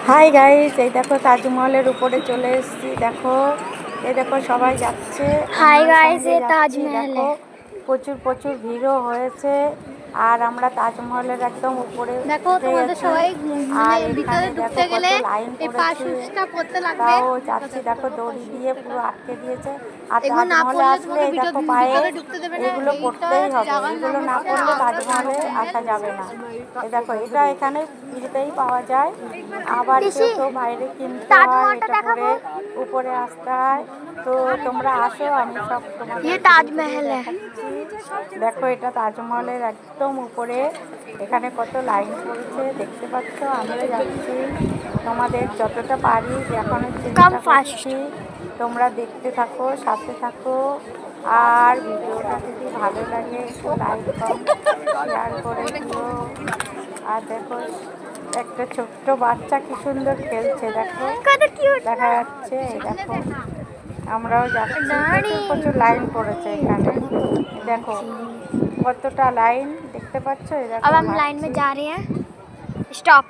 Hi guys, এই দেখো তাজমহলের উপরে চলে এসেছি। দেখো এই দেখো সবাই যাচ্ছে। হাই আমিও গাইস, সঙ্গে ये যাচ্ছি। ताजमहल দেখো है। প্রচুর প্রচুর ভিড়ও হয়েছে। আর আমরা তাজমহলের একদম উপরে দেখো উঠে তোমাদের গেছি। সবাই আর ভিতরে এখানে দেখো ঢুকতে কত গেলে লাইন এই পাশ পড়েছে, সুচটা করতে লাগবে। তাও যাচ্ছি। দেখো দড়ি দিয়ে পুরো আটকে দিয়েছে। আর এগুলো না তাজমহলে পড়লে আসলে তোমাকে এই দেখো পায়ে ভিতরে ঢুকতে দেবে না। এগুলো এইটা পড়তেই হবে, জায়গার নাম এগুলো না হচ্ছে পড়লে আগ্রা তাজমহলে আসা তাজমহল। যাবে না। এই দেখো এটা এখানে ফ্রিতেই পাওয়া যায়। আবার কেউ কেউ বাইরে কিনতে হয়, তাজমহলটা এটা পরে দেখাবো। উপরে আসতে হয়। তো তোমরা আসো, আমি সব তোমাদের ये ঘুরিয়ে ঘুরিয়ে ताजमहल है। দেখাচ্ছি। দেখো এটা তাজমহলের একদম উপরে। এখানে কত লাইন পড়েছে দেখতে পাচ্ছ। আমিও যাচ্ছি, তোমাদের যতটা পারি দেখানোর कम চেষ্টা फास्ट। করছি। তোমরা দেখতে থাকো, সাথে থাকো। আর ভিডিওটা যদি ভালো লাগে একটু লাইক কমেন্ট শেয়ার করে দিও। আর দেখো একটা ছোট্ট বাচ্চা কি সুন্দর খেলছে, দেখো कत क्यूट দেখা যাচ্ছে। এই দেখো আমরাও যাচ্ছি। প্রচুর প্রচুর লাইন পড়েছে এখানে। দেখো কতটা লাইন দেখতে পাচ্ছ। এই দেখো अब हम लाइन হাঁটছি। में जा रहे हैं। स्टॉप।